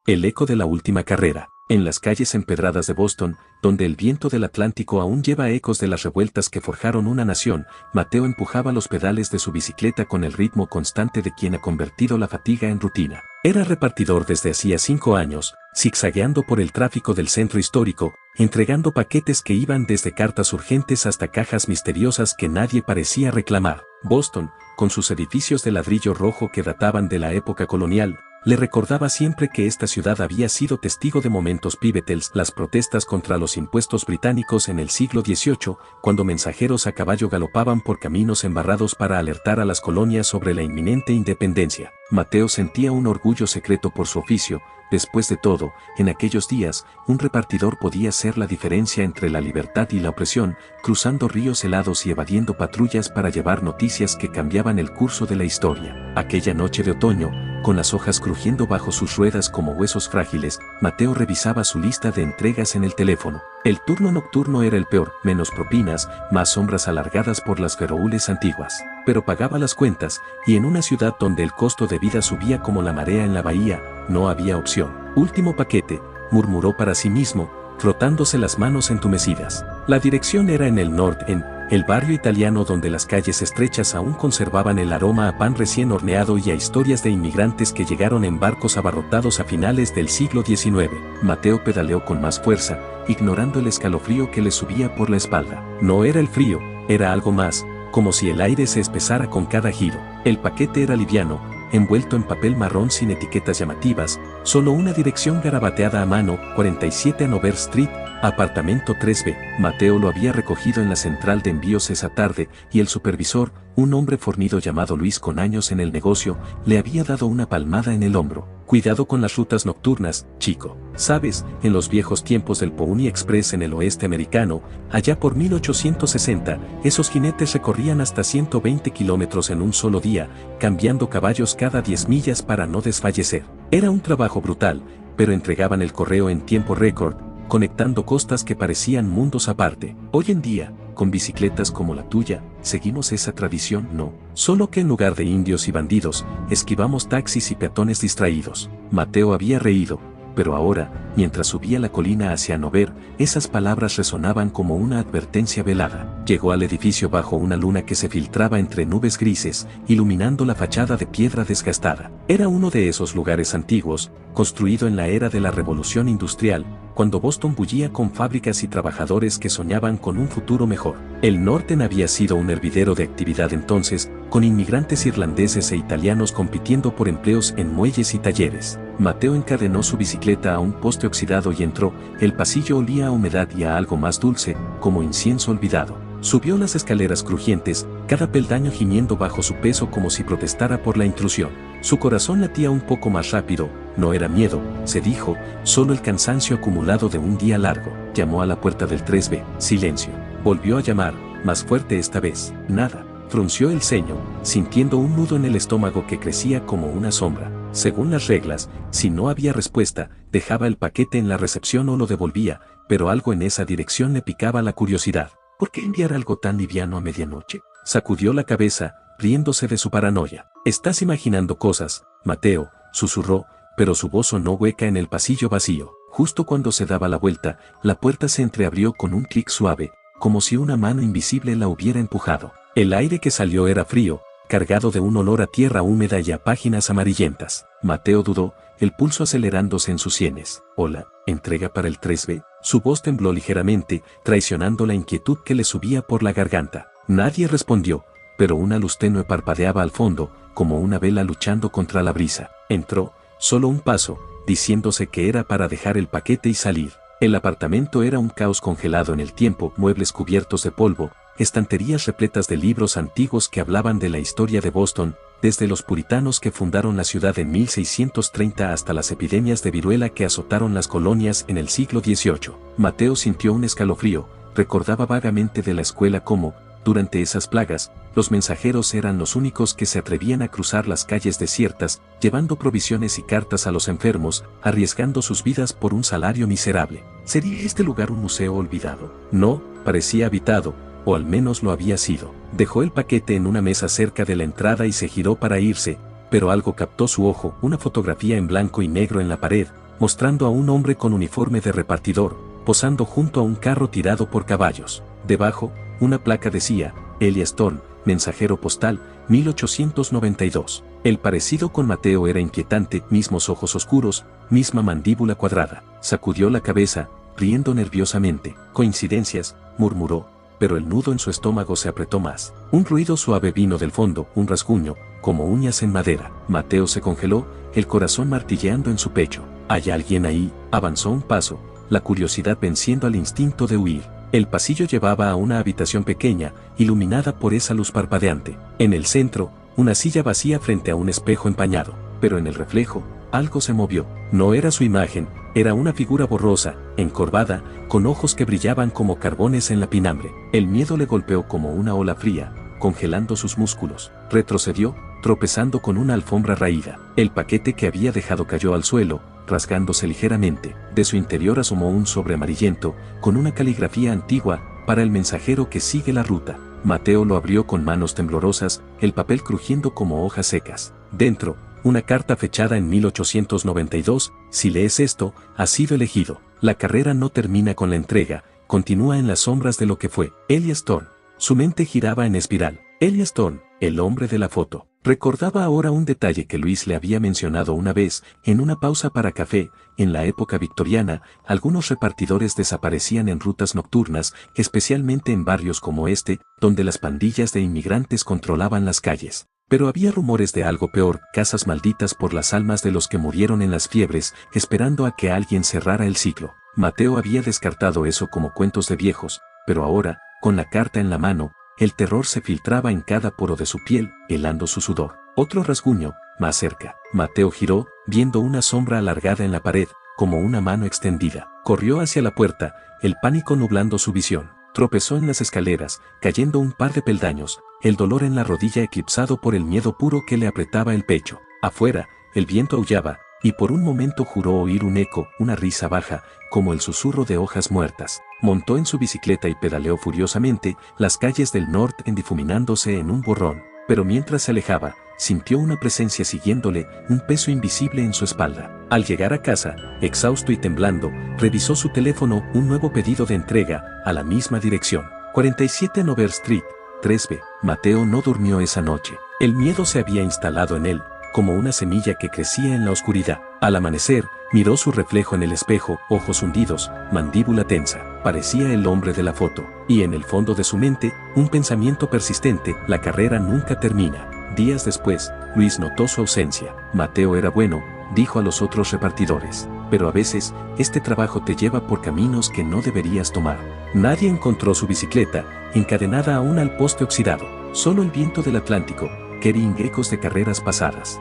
el eco de la última carrera. En las calles empedradas de Boston, donde el viento del Atlántico aún lleva ecos de las revueltas que forjaron una nación, Mateo empujaba los pedales de su bicicleta con el ritmo constante de quien ha convertido la fatiga en rutina. Era repartidor desde hacía 5 años, zigzagueando por el tráfico del centro histórico, entregando paquetes que iban desde cartas urgentes hasta cajas misteriosas que nadie parecía reclamar. Boston, con sus edificios de ladrillo rojo que databan de la época colonial, le recordaba siempre que esta ciudad había sido testigo de momentos pivotales, las protestas contra los impuestos británicos en el siglo XVIII, cuando mensajeros a caballo galopaban por caminos embarrados para alertar a las colonias sobre la inminente independencia. Mateo sentía un orgullo secreto por su oficio. Después de todo, en aquellos días, un repartidor podía ser la diferencia entre la libertad y la opresión, cruzando ríos helados y evadiendo patrullas para llevar noticias que cambiaban el curso de la historia. Aquella noche de otoño, con las hojas crujiendo bajo sus ruedas como huesos frágiles, Mateo revisaba su lista de entregas en el teléfono. El turno nocturno era el peor, menos propinas, más sombras alargadas por las feroules antiguas. Pero pagaba las cuentas, y en una ciudad donde el costo de vida subía como la marea en la bahía, no había opción. Último paquete, murmuró para sí mismo, frotándose las manos entumecidas. La dirección era en el norte, en el barrio italiano donde las calles estrechas aún conservaban el aroma a pan recién horneado y a historias de inmigrantes que llegaron en barcos abarrotados a finales del siglo XIX. Mateo pedaleó con más fuerza, ignorando el escalofrío que le subía por la espalda. No era el frío, era algo más, como si el aire se espesara con cada giro. El paquete era liviano, envuelto en papel marrón sin etiquetas llamativas, solo una dirección garabateada a mano, 47 Hanover Street, apartamento 3B. Mateo lo había recogido en la central de envíos esa tarde, y el supervisor, un hombre fornido llamado Luis con años en el negocio, le había dado una palmada en el hombro. Cuidado con las rutas nocturnas, chico. Sabes, en los viejos tiempos del Pony Express en el oeste americano, allá por 1860, esos jinetes recorrían hasta 120 kilómetros en un solo día, cambiando caballos cada 10 millas para no desfallecer. Era un trabajo brutal, pero entregaban el correo en tiempo récord, conectando costas que parecían mundos aparte. Hoy en día, con bicicletas como la tuya, seguimos esa tradición, ¿no? Solo que en lugar de indios y bandidos, esquivamos taxis y peatones distraídos. Mateo había reído, pero ahora, mientras subía la colina hacia Hanover, esas palabras resonaban como una advertencia velada. Llegó al edificio bajo una luna que se filtraba entre nubes grises, iluminando la fachada de piedra desgastada. Era uno de esos lugares antiguos, construido en la era de la Revolución Industrial, cuando Boston bullía con fábricas y trabajadores que soñaban con un futuro mejor. El norte había sido un hervidero de actividad entonces, con inmigrantes irlandeses e italianos compitiendo por empleos en muelles y talleres. Mateo encadenó su bicicleta a un poste oxidado y entró. El pasillo olía a humedad y a algo más dulce, como incienso olvidado. Subió las escaleras crujientes, cada peldaño gimiendo bajo su peso como si protestara por la intrusión. Su corazón latía un poco más rápido. No era miedo, se dijo, solo el cansancio acumulado de un día largo. Llamó a la puerta del 3B. Silencio. Volvió a llamar, más fuerte esta vez. Nada. Frunció el ceño, sintiendo un nudo en el estómago que crecía como una sombra. Según las reglas, si no había respuesta, dejaba el paquete en la recepción o lo devolvía, pero algo en esa dirección le picaba la curiosidad. ¿Por qué enviar algo tan liviano a medianoche? Sacudió la cabeza, riéndose de su paranoia. Estás imaginando cosas, Mateo, susurró, pero su voz sonó hueca en el pasillo vacío. Justo cuando se daba la vuelta, la puerta se entreabrió con un clic suave, como si una mano invisible la hubiera empujado. El aire que salió era frío, cargado de un olor a tierra húmeda y a páginas amarillentas. Mateo dudó, el pulso acelerándose en sus sienes. Hola, ¿entrega para el 3B? Su voz tembló ligeramente, traicionando la inquietud que le subía por la garganta. Nadie respondió, pero una luz tenue parpadeaba al fondo, como una vela luchando contra la brisa. Entró, solo un paso, diciéndose que era para dejar el paquete y salir. El apartamento era un caos congelado en el tiempo, muebles cubiertos de polvo, estanterías repletas de libros antiguos que hablaban de la historia de Boston, desde los puritanos que fundaron la ciudad en 1630 hasta las epidemias de viruela que azotaron las colonias en el siglo XVIII. Mateo sintió un escalofrío, recordaba vagamente de la escuela cómo, durante esas plagas, los mensajeros eran los únicos que se atrevían a cruzar las calles desiertas, llevando provisiones y cartas a los enfermos, arriesgando sus vidas por un salario miserable. ¿Sería este lugar un museo olvidado? No, parecía habitado, o al menos lo había sido. Dejó el paquete en una mesa cerca de la entrada y se giró para irse, pero algo captó su ojo, una fotografía en blanco y negro en la pared, mostrando a un hombre con uniforme de repartidor, posando junto a un carro tirado por caballos. Debajo, una placa decía, Elias Thorne, mensajero postal, 1892. El parecido con Mateo era inquietante, mismos ojos oscuros, misma mandíbula cuadrada. Sacudió la cabeza, riendo nerviosamente. Coincidencias, murmuró, pero el nudo en su estómago se apretó más. Un ruido suave vino del fondo, un rasguño, como uñas en madera. Mateo se congeló, el corazón martilleando en su pecho. ¿Hay alguien ahí? Avanzó un paso, la curiosidad venciendo al instinto de huir. El pasillo llevaba a una habitación pequeña, iluminada por esa luz parpadeante. En el centro, una silla vacía frente a un espejo empañado, pero en el reflejo, algo se movió. No era su imagen, era una figura borrosa, encorvada, con ojos que brillaban como carbones en la pinambre. El miedo le golpeó como una ola fría, congelando sus músculos. Retrocedió, tropezando con una alfombra raída. El paquete que había dejado cayó al suelo, rasgándose ligeramente. De su interior asomó un sobre amarillento, con una caligrafía antigua, para el mensajero que sigue la ruta. Mateo lo abrió con manos temblorosas, el papel crujiendo como hojas secas. Dentro, una carta fechada en 1892, si lees esto, has sido elegido. La carrera no termina con la entrega, continúa en las sombras de lo que fue. Elias Thorne. Su mente giraba en espiral. Elias Thorne, el hombre de la foto. Recordaba ahora un detalle que Luis le había mencionado una vez, en una pausa para café. En la época victoriana, algunos repartidores desaparecían en rutas nocturnas, especialmente en barrios como este, donde las pandillas de inmigrantes controlaban las calles. Pero había rumores de algo peor, casas malditas por las almas de los que murieron en las fiebres, esperando a que alguien cerrara el ciclo. Mateo había descartado eso como cuentos de viejos, pero ahora, con la carta en la mano, el terror se filtraba en cada poro de su piel, helando su sudor. Otro rasguño, más cerca. Mateo giró, viendo una sombra alargada en la pared, como una mano extendida. Corrió hacia la puerta, el pánico nublando su visión. Tropezó en las escaleras, cayendo un par de peldaños, el dolor en la rodilla eclipsado por el miedo puro que le apretaba el pecho. Afuera, el viento aullaba, y por un momento juró oír un eco, una risa baja, como el susurro de hojas muertas. Montó en su bicicleta y pedaleó furiosamente, las calles del norte difuminándose en un borrón. Pero mientras se alejaba, sintió una presencia siguiéndole, un peso invisible en su espalda. Al llegar a casa, exhausto y temblando, revisó su teléfono, un nuevo pedido de entrega, a la misma dirección. 47 Nover Street, 3B. Mateo no durmió esa noche. El miedo se había instalado en él, como una semilla que crecía en la oscuridad. Al amanecer, miró su reflejo en el espejo, ojos hundidos, mandíbula tensa. Parecía el hombre de la foto. Y en el fondo de su mente, un pensamiento persistente: la carrera nunca termina. Días después, Luis notó su ausencia. Mateo era bueno, dijo a los otros repartidores, pero a veces, este trabajo te lleva por caminos que no deberías tomar. Nadie encontró su bicicleta, encadenada aún al poste oxidado. Solo el viento del Atlántico, querían ecos de carreras pasadas.